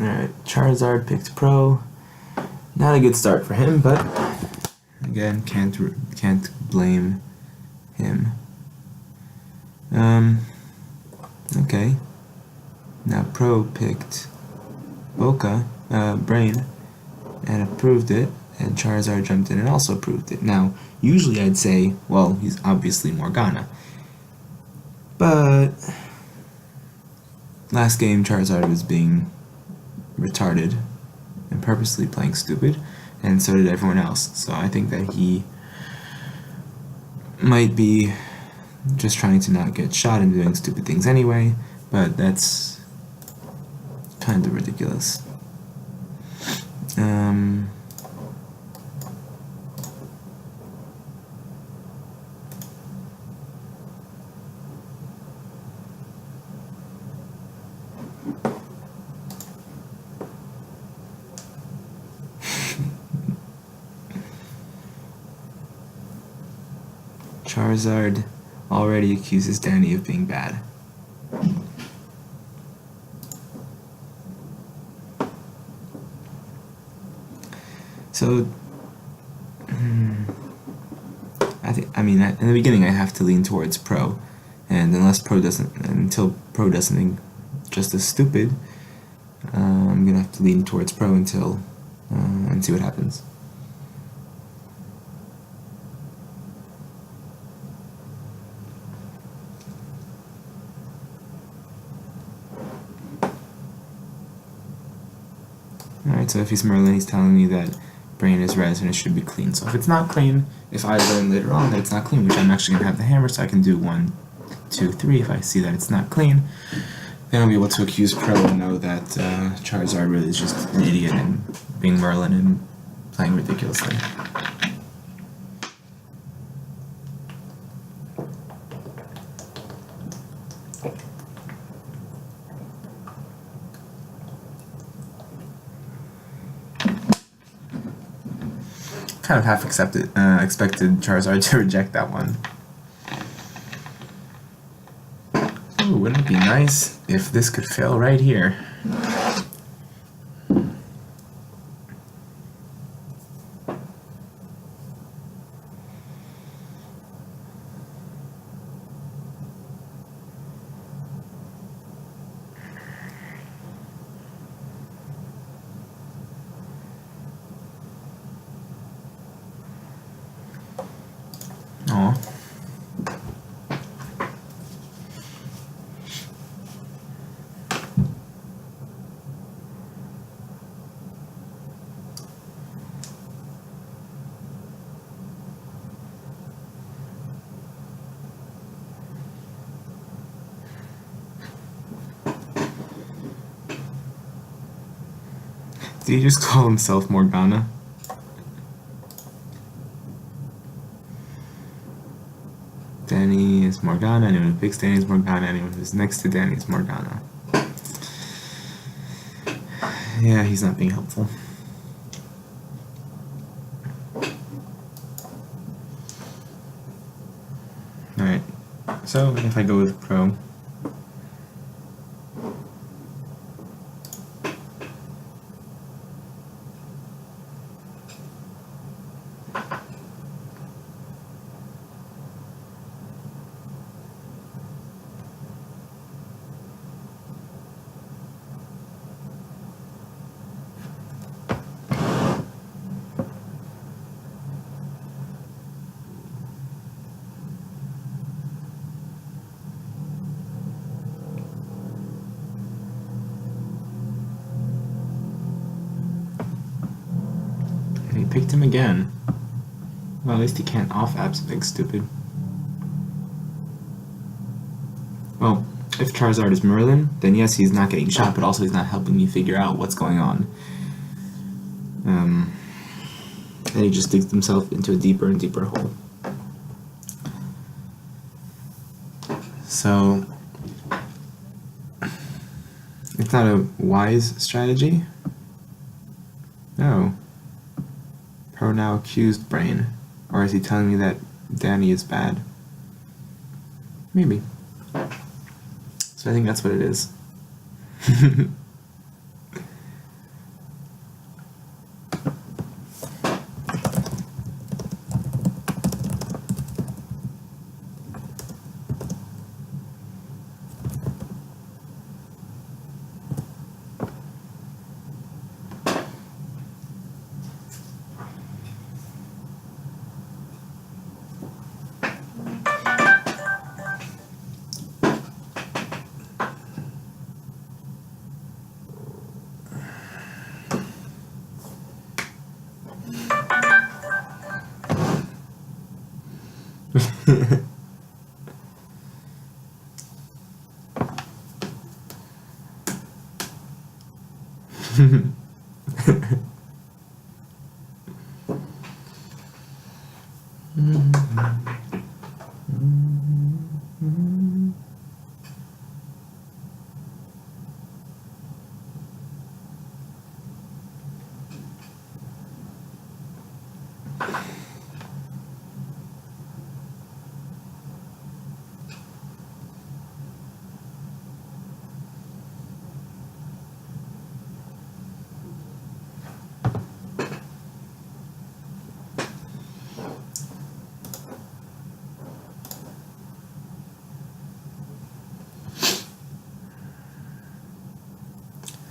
Alright, Charizard picked Pro. Not a good start for him, but again, can't blame him. Okay. Now Pro picked Brain, and approved it, and Charizard jumped in and also approved it. Now, usually I'd say, well, he's obviously Morgana. But last game Charizard was being retarded and purposely playing stupid, and so did everyone else. So I think that he might be just trying to not get shot and doing stupid things anyway, but that's kind of ridiculous. Charizard already accuses Danny of being bad. So, in the beginning I have to lean towards Pro, and until Pro doesn't just as stupid, I'm gonna have to lean towards Pro until and see what happens. Alright, so if he's Merlin, he's telling me that Brain is res and it should be clean. So if it's not clean, if I learn later on that it's not clean, which I'm actually going to have the hammer, so I can do 1, 2, 3 if I see that it's not clean, then I'll be able to accuse Pro and know that Charizard really is just an idiot and being Merlin and playing ridiculously. Kind of half expected Charizard to reject that one. Ooh, wouldn't it be nice if this could fail right here? Aw. Did he just call himself Morgana? Danny is Morgana, anyone who picks Danny is Morgana, anyone who's next to Danny is Morgana. Yeah, he's not being helpful. Alright, so if I go with Pro, and he picked him again. Well, at least he can't off-app something stupid. Well, if Charizard is Merlin, then yes, he's not getting shot, but also he's not helping me figure out what's going on. And he just digs himself into a deeper and deeper hole. So, it's not a wise strategy. No. Pro now accused Brain. Or is he telling me that Danny is bad? Maybe. So I think that's what it is.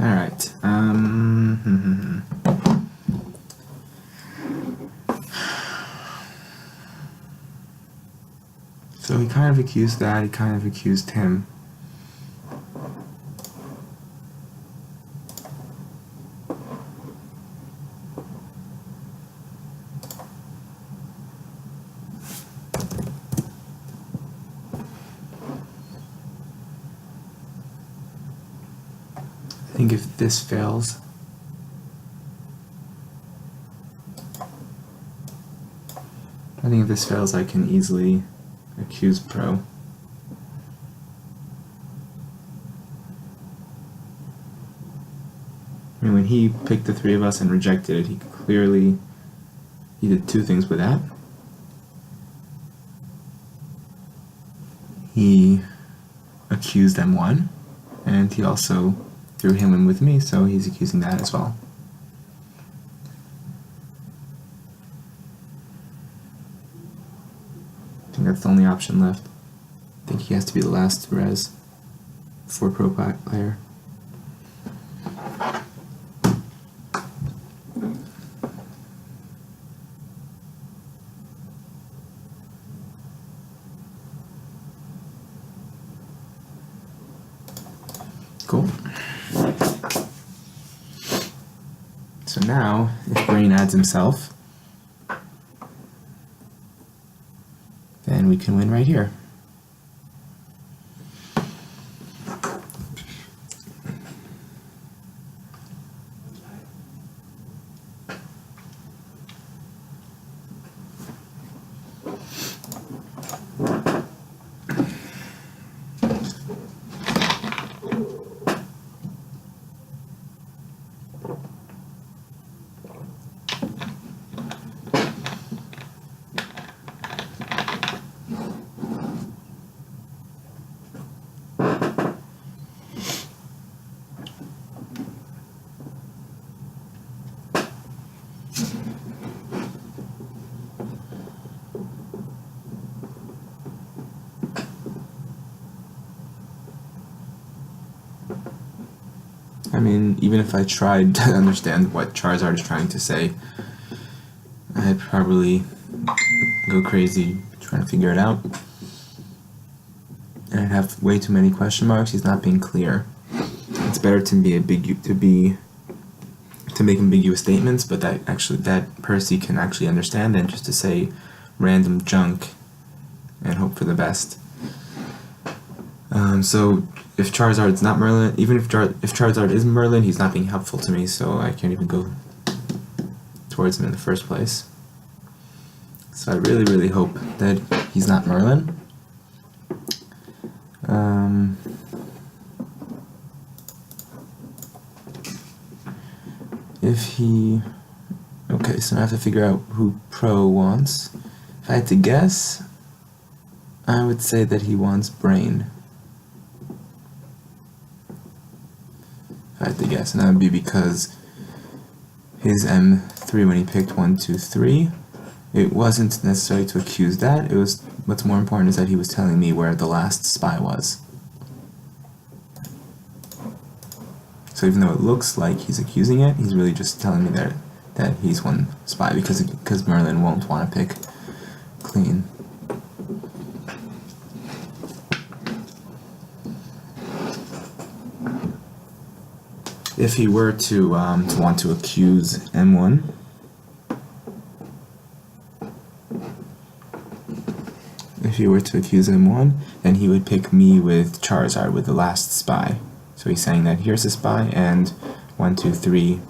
Alright, so he kind of accused that, he kind of accused him. I think if this fails, I can easily accuse Pro. I mean, when he picked the three of us and rejected it, he did two things with that. He accused M1, and he also threw him in with me, so he's accusing that as well. I think that's the only option left. I think he has to be the last res for Pro player. Cool. So now, if Brain adds himself, then we can win right here. I mean, even if I tried to understand what Charizard is trying to say, I'd probably go crazy trying to figure it out. And I'd have way too many question marks. He's not being clear. It's better to make ambiguous statements, but that Percy can actually understand, than just to say random junk and hope for the best. So if Charizard's not Merlin, even if Charizard is Merlin, he's not being helpful to me, so I can't even go towards him in the first place. So I really, really hope that he's not Merlin. Okay, so now I have to figure out who Pro wants. If I had to guess, I would say that he wants Brain. If I had to guess, and that would be because his M3 when he picked 1, 2, 3, it wasn't necessarily to accuse that. It was, what's more important is that he was telling me where the last spy was. So even though it looks like he's accusing it, he's really just telling me that he's one spy, because Merlin won't want to pick clean. If he were to want to accuse M1, then he would pick me with Charizard with the last spy. So he's saying that here's a spy, and 1, 2, 3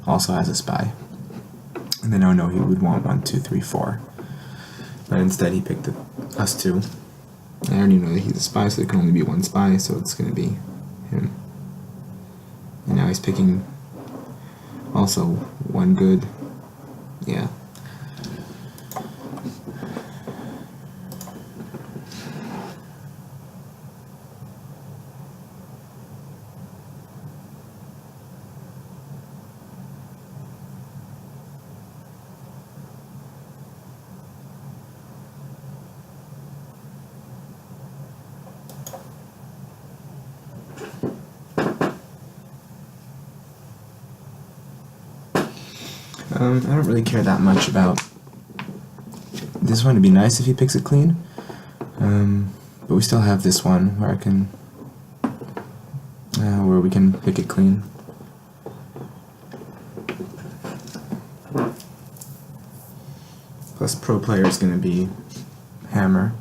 also has a spy. And then I know he would want 1, 2, 3, 4. But instead he picked us two. I already know that he's a spy, so there can only be one spy, so it's going to be him. And now he's picking also one good. Yeah. I don't really care that much about this one. It'd be nice if he picks it clean, but we still have this one where I can, where we can pick it clean. Plus, pro player is going to be hammer.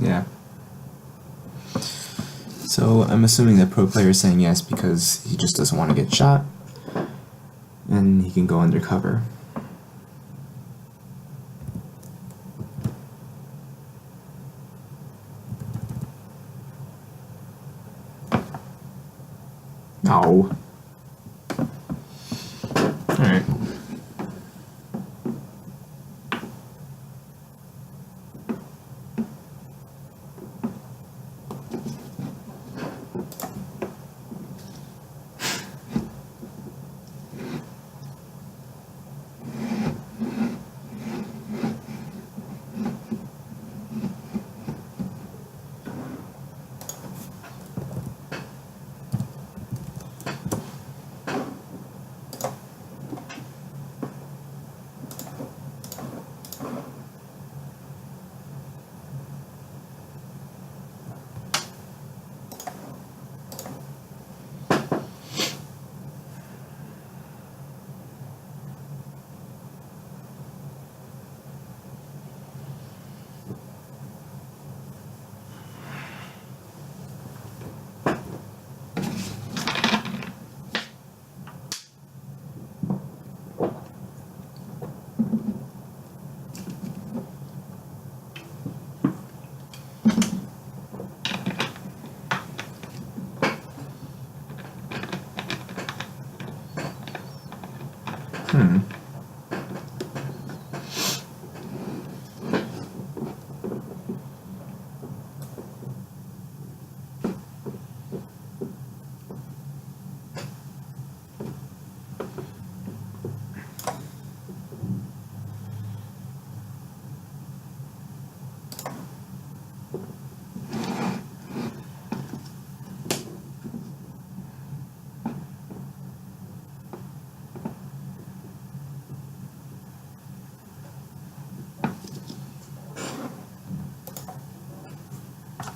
Yeah. So I'm assuming that pro player is saying yes because he just doesn't want to get shot, and he can go undercover. No. Alright.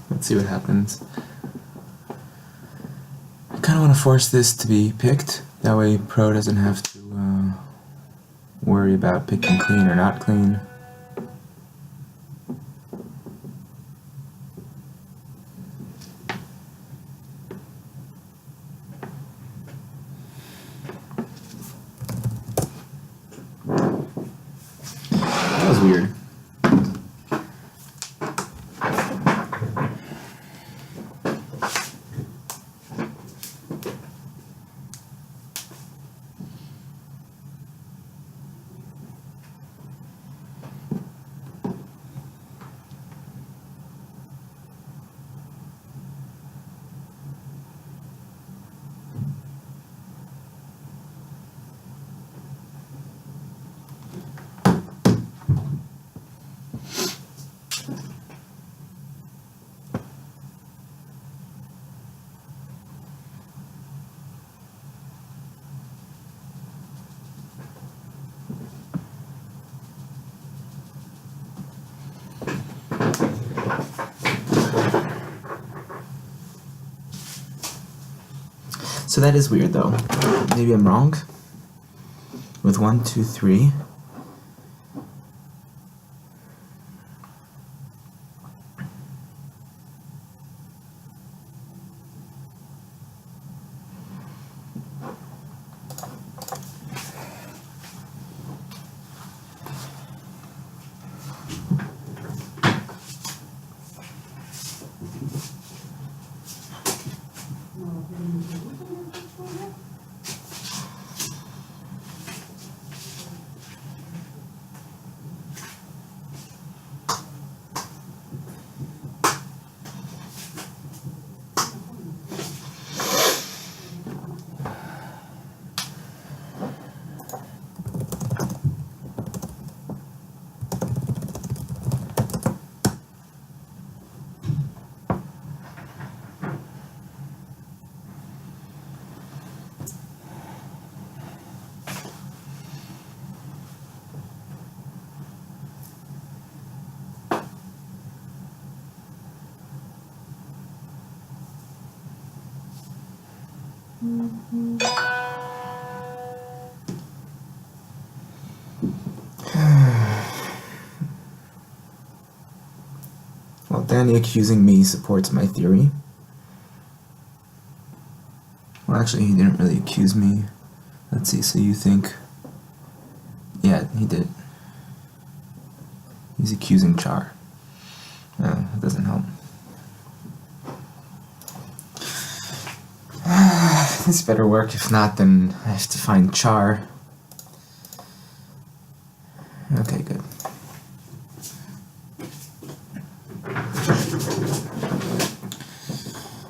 Let's see what happens. I kind of want to force this to be picked. That way pro doesn't have to worry about picking clean or not clean. That was weird. So that is weird though. Maybe I'm wrong. With 1, 2, 3. Well, Danny accusing me supports my theory. Well, actually, he didn't really accuse me. Let's see, so you think... Yeah, he did. He's accusing Char. No, that doesn't help. This better work. If not, then I have to find Char. Okay, good.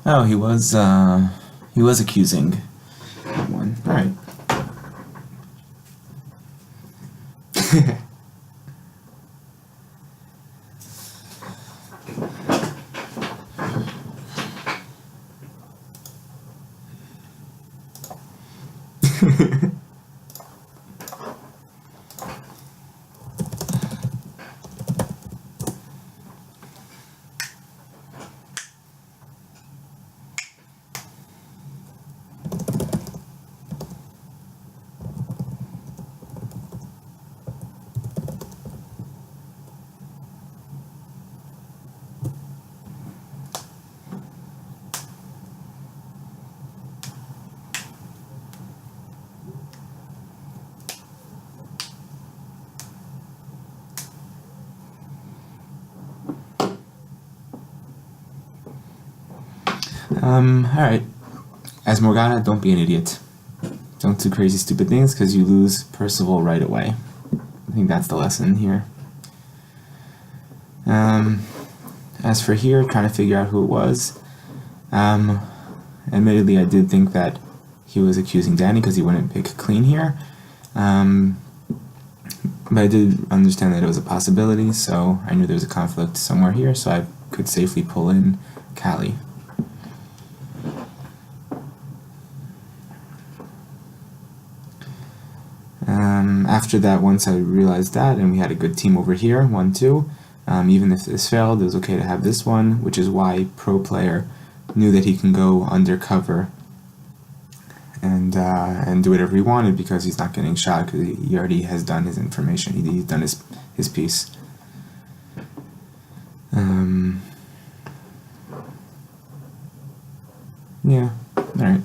Oh, he was accusing one. All right. Alright. As Morgana, don't be an idiot. Don't do crazy stupid things because you lose Percival right away. I think that's the lesson here. As for here, trying to figure out who it was, admittedly I did think that he was accusing Danny because he wouldn't pick clean here. But I did understand that it was a possibility, so I knew there was a conflict somewhere here, so I could safely pull in Callie. After that, once I realized that, and we had a good team over here, 1-2, even if this failed, it was okay to have this one, which is why Pro Player knew that he can go undercover and do whatever he wanted because he's not getting shot because he already has done his information. He's done his piece. Yeah, alright.